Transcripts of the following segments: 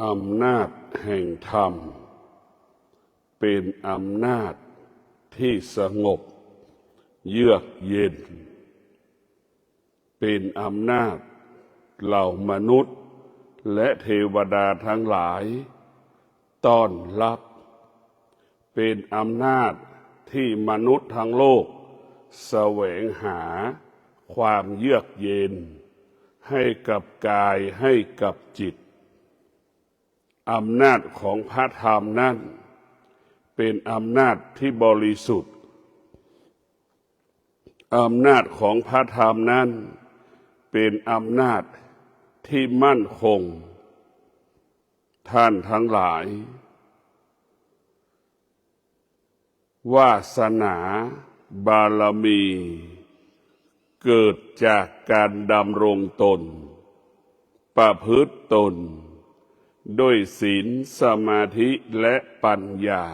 อำนาจแห่งธรรมเป็นอำนาจที่สงบเยือกเย็นเป็นอำนาจเหล่ามนุษย์และเทวดาทั้งหลายต้อนรับเป็นอำนาจที่มนุษย์ทั้งโลกแสวงหาความเยือกเย็นให้กับกายให้กับจิตอำนาจของพระธรรมนั้นเป็นอำนาจที่บริสุทธิ์อำนาจของพระธรรมนั้นเป็นอำนาจที่มั่นคงท่านทั้งหลายวาสนาบารมีเกิดจากการดำรงตนประพฤติตนด้วยศีลสมาธิและปัญญา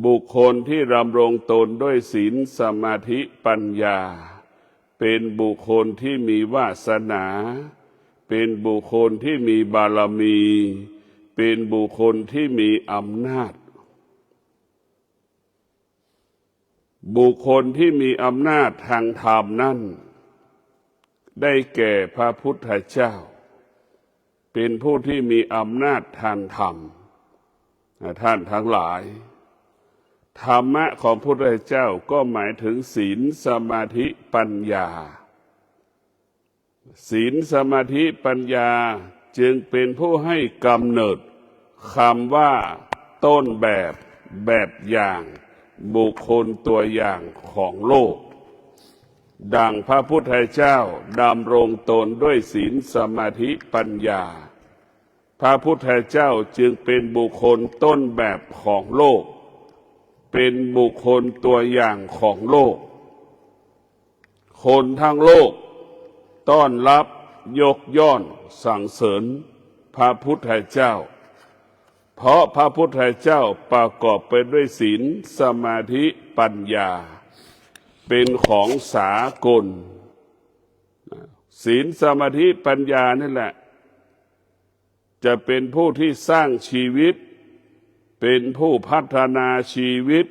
บุคคลที่ดำรงตนด้วยศีลสมาธิปัญญาเป็นบุคคลที่มีวาสนาเป็นบุคคลที่มีบารมีเป็นบุคคลที่มีอำนาจบุคคลที่มีอำนาจทางธรรมนั้นได้แก่พระพุทธเจ้าเป็นผู้ที่มีอำนาจทางธรรมท่านทั้งหลายธรรมะของพระพุทธเจ้าก็หมายถึงศีลสมาธิปัญญาศีลสมาธิปัญญาจึงเป็นผู้ให้กำเนิดคำว่าต้นแบบอย่างบุคคลตัวอย่างของโลกดังพระพุทธเจ้าดำรงตนด้วยศีลสมาธิปัญญาพระพุทธเจ้าจึงเป็นบุคคลต้นแบบของโลกเป็นบุคคลตัวอย่างของโลกคนทั้งโลกต้อนรับยกย่องสรรเสริญพระพุทธเจ้าเพราะพระพุทธเจ้าประกอบไปด้วยศีลสมาธิปัญญาเป็นของสากลศีลสมาธิปัญญานั่นแหละจะเป็นผู้ที่สร้างชีวิตเป็นผู้พัฒนาชีวิต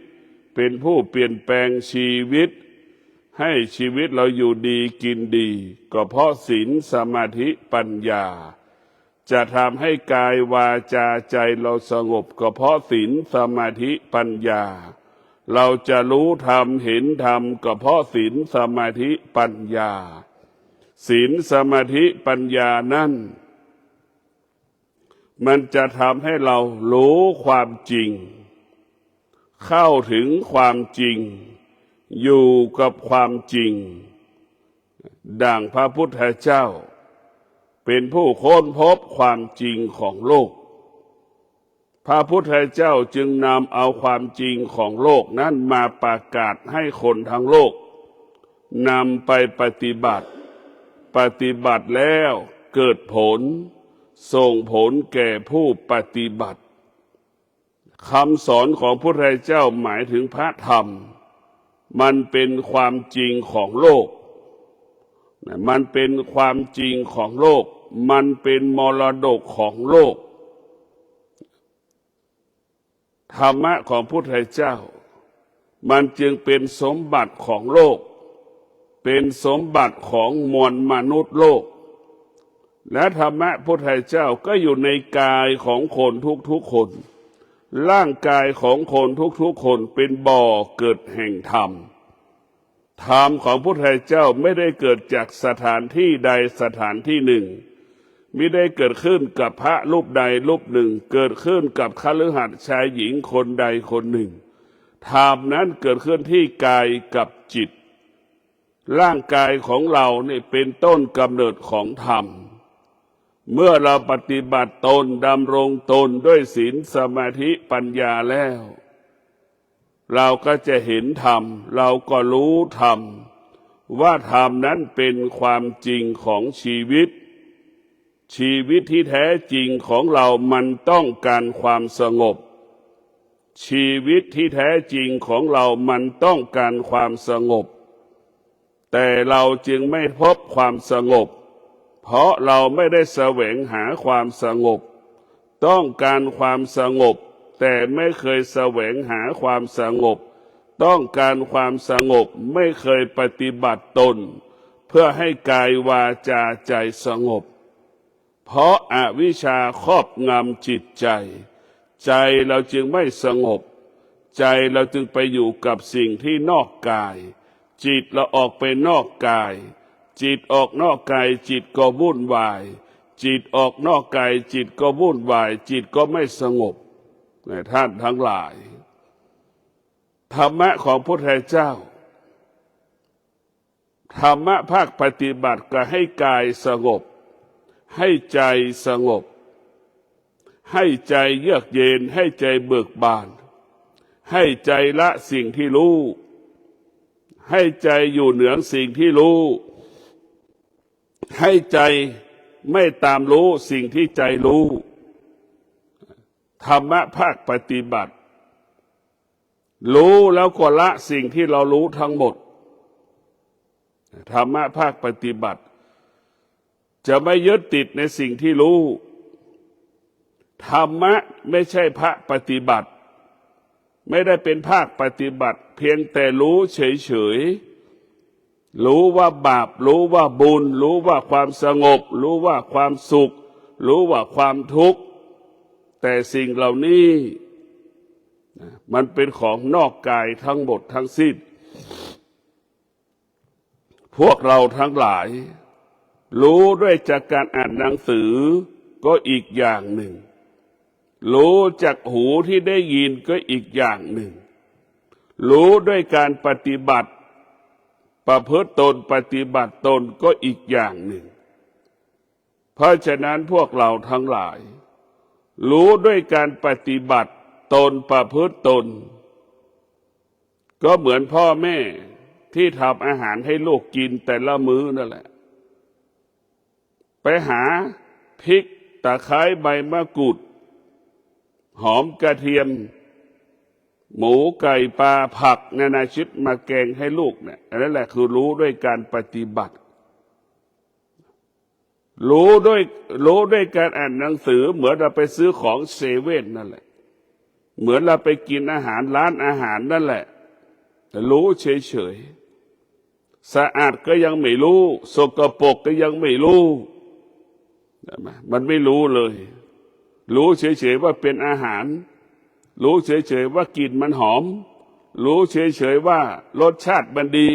เป็นผู้เปลี่ยนแปลงชีวิตให้ชีวิตเราอยู่ดีกินดีก็เพราะศีลสมาธิปัญญาจะทำให้กายวาจาใจเราสงบก็เพราะศีลสมาธิปัญญาเราจะรู้ธรรมเห็นธรรมก็เพราะศีลสมาธิปัญญาศีลสมาธิปัญญานั้นมันจะทำให้เรารู้ความจริงเข้าถึงความจริงอยู่กับความจริงดังพระพุทธเจ้าเป็นผู้ค้นพบความจริงของโลกพระพุทธเจ้าจึงนำเอาความจริงของโลกนั้นมาประกาศให้คนทั้งโลกนำไปปฏิบัติแล้วเกิดผลส่งผลแก่ผู้ปฏิบัติคำสอนของพระพุทธเจ้าหมายถึงพระธรรมมันเป็นความจริงของโลกมันเป็นความจริงของโลกมันเป็นมรดกของโลกธรรมะของพระพุทธเจ้ามันจึงเป็นสมบัติของโลกเป็นสมบัติของมวลมนุษย์โลกและธรรมะพระพุทธเจ้าก็อยู่ในกายของคนทุกๆคนร่างกายของคนทุกๆคนเป็นบ่อเกิดแห่งธรรมธรรมของพระพุทธเจ้าไม่ได้เกิดจากสถานที่ใดสถานที่หนึ่งไม่ได้เกิดขึ้นกับพระรูปใดรูปหนึ่งเกิดขึ้นกับคฤหัสถ์ชายหญิงคนใดคนหนึ่งธรรมนั้นเกิดขึ้นที่กายกับจิตร่างกายของเราเนี่ยเป็นต้นกำเนิดของธรรมเมื่อเราปฏิบัติตนดำรงตนด้วยศีลสมาธิปัญญาแล้วเราก็จะเห็นธรรมเราก็รู้ธรรมว่าธรรมนั้นเป็นความจริงของชีวิตที่แท้จริงของเรามันต้องการความสงบชีวิตที่แท้จริงของเรามันต้องการความสงบแต่เราจึงไม่พบความสงบ เพราะเราไม่ได้แสวงหาความสงบต้องการความสงบแต่ไม่เคยแสวงหาความสงบต้องการความสงบไม่เคยปฏิบัติตนเพื่อให้กายวาจาใจสงบเพราะอวิชชาครอบงำจิตใจใจเราจึงไม่สงบใจเราจึงไปอยู่กับสิ่งที่นอกกายจิตเราออกไปนอกกายจิตออกนอกกายจิตก็วุ่นวายจิตออกนอกกายจิตก็วุ่นวายจิตก็ไม่สงบท่านทั้งหลายธรรมะของพระพุทธเจ้าธรรมะภาคปฏิบัติก็ให้กายสงบให้ใจสงบให้ใจเยือกเย็นให้ใจเบิกบานให้ใจละสิ่งที่รู้ให้ใจอยู่เหนือสิ่งที่รู้ให้ใจไม่ตามรู้สิ่งที่ใจรู้ธรรมะภาคปฏิบัติรู้แล้วก็ละสิ่งที่เรารู้ทั้งหมดธรรมะภาคปฏิบัติจะไม่ยึดติดในสิ่งที่รู้ธรรมะไม่ใช่พระปฏิบัติไม่ได้เป็นภาคปฏิบัติเพียงแต่รู้เฉยๆรู้ว่าบาปรู้ว่าบุญรู้ว่าความสงบรู้ว่าความสุขรู้ว่าความทุกข์แต่สิ่งเหล่านี้มันเป็นของนอกกายทั้งหมดทั้งสิ้นพวกเราทั้งหลายรู้ด้วยจากการอ่านหนังสือก็อีกอย่างหนึ่งรู้จากหูที่ได้ยินก็อีกอย่างหนึ่งรู้ด้วยการปฏิบัติประพฤติตนปฏิบัติตนก็อีกอย่างหนึ่งเพราะฉะนั้นพวกเราทั้งหลายรู้ด้วยการปฏิบัติตนประพฤติตนก็เหมือนพ่อแม่ที่ทำอาหารให้ลูกกินแต่ละมื้อนั่นแหละไปหาพริกตะไคร้ใบมะกรูดหอมกระเทียมหมูไก่ปลาผักนานาชนิดมาแกงให้ลูกเนี่ยอันนั้นแหละคือรู้ด้วยการปฏิบัติรู้ด้วยการอ่านหนังสือเหมือนเราไปซื้อของเซเว่นนั่นแหละเหมือนเราไปกินอาหารร้านอาหารนั่นแหละแต่รู้เฉยๆสะอาดก็ยังไม่รู้สกปรกก็ยังไม่รู้มันไม่รู้เลยรู้เฉยๆว่าเป็นอาหารรู้เฉยๆว่ากลิ่นมันหอมรู้เฉยๆว่ารสชาติมันดี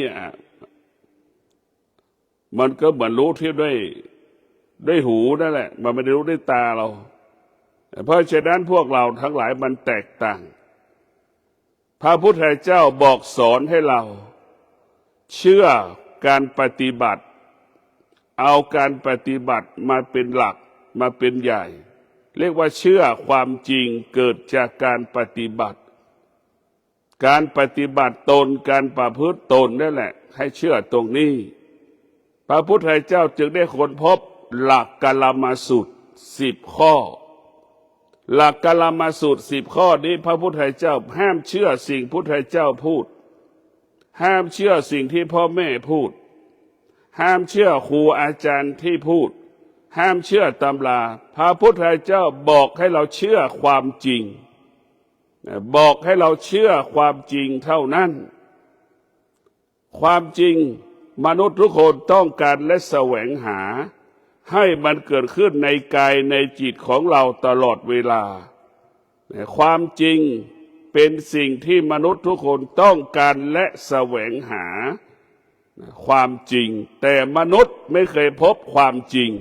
มันก็เหมือนรู้ที่ด้วยหูนั่นแหละมันไม่ได้รู้ด้วยตาเราเพราะฉะนั้นพวกเราทั้งหลายมันแตกต่างพระพุทธเจ้าบอกสอนให้เราเชื่อการปฏิบัติเอาการปฏิบัติมาเป็นหลักมาเป็นใหญ่เรียกว่าเชื่อความจริงเกิดจากการปฏิบัติการปฏิบัติตนการประพฤติตนนั่นแหละให้เชื่อตรงนี้พระพุทธเจ้าจึงได้ค้นพบหลักกลามสูตร10 ข้อหลักกลามสูตร10 ข้อนี้พระพุทธเจ้าห้ามเชื่อสิ่งพุทธเจ้าพูดห้ามเชื่อสิ่งที่พ่อแม่พูดห้ามเชื่อครูอาจารย์ที่พูดห้ามเชื่อตำราพระพุทธเจ้าบอกให้เราเชื่อความจริงบอกให้เราเชื่อความจริงเท่านั้นความจริงมนุษย์ทุกคนต้องการและแสวงหาให้มันเกิดขึ้นในกายในจิตของเราตลอดเวลาความจริงเป็นสิ่งที่มนุษย์ทุกคนต้องการและแสวงหาความจริงแต่มนุษย์ไม่เคยพบความจริง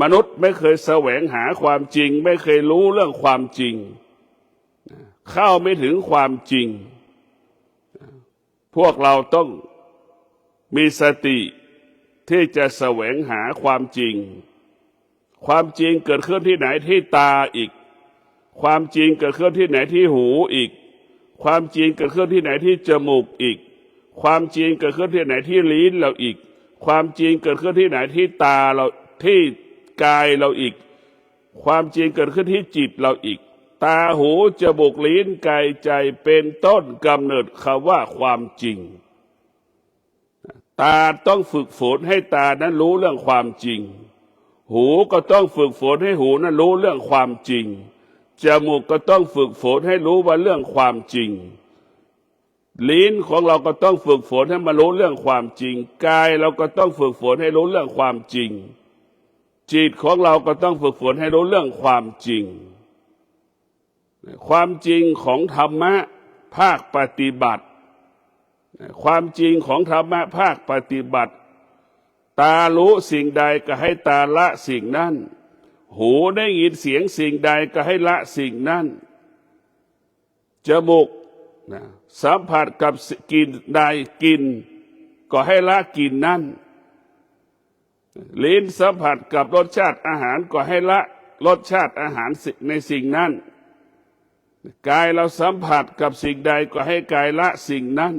มนุษย์ไม่เคยแสวงหาความจริงไม่เคยรู้เรื่องความจริงเข้าไม่ถึงความจริงพวกเราต้องมีสติที่จะแสวงหาความจริงความจริงเกิดขึ้นที่ไหนที่ตาอีกความจริงเกิดขึ้นที่ไหนที่หูอีกความจริงเกิดขึ้นที่ไหนที่จมูกอีกความจริงเกิดขึ้นที่ไหนที่ลิ้นเราอีกความจริงเกิดขึ้นที่ไหนที่ตาเราที่กายเราอีกความจริงเกิดขึ้นที่จิตเราอีกตาหูจมูกลิ้นกายใจเป็นต้นกำเนิดคำว่าความจริง ตาต้องฝึกฝนให้ตานั้นรู้เรื่องความจริงหูก็ต้องฝึกฝนให้หูนั้นรู้เรื่องความจริงจมูกก็ต้องฝึกฝนให้รู้ว่าเรื่องความจริงลิ้นของเราก็ต้องฝึกฝนให้มารู้เรื่องความจริงกายเราก็ต้องฝึกฝนให้รู้เรื่องความจริงจิตของเราก็ต้องฝึกฝนให้รู้เรื่องความจริงความจริงของธรรมะภาคปฏิบัติความจริงของธรรมะภาคปฏิบัติตารู้สิ่งใดก็ให้ตาละสิ่งนั้นหูได้ยินเสียงสิ่งใดก็ให้ละสิ่งนั้นจมูกสัมผัสกับกลิ่นใดกลิ่นก็ให้ละกลิ่นนั้นลิ้นสัมผัสกับรสชาติอาหารก็ให้ละรสชาติอาหารในสิ่งนั้นกายเราสัมผัสกับสิ่งใดก็ให้กายละสิ่งนั้น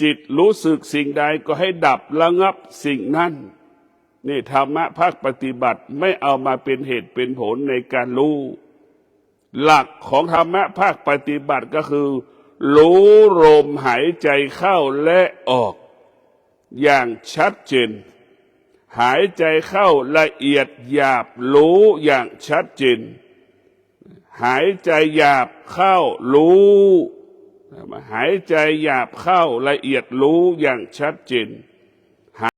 จิตรู้สึกสิ่งใดก็ให้ดับระงับสิ่งนั้นนี่ธรรมะภาคปฏิบัติไม่เอามาเป็นเหตุเป็นผลในการรู้หลักของธรรมะภาคปฏิบัติก็คือรู้ลมหายใจเข้าและออกอย่างชัดเจนหายใจเข้าละเอียดหยาบรู้อย่างชัดเจนหายใจหยาบเข้ารู้หายใจหยาบเข้าละเอียดรู้อย่างชัดเจน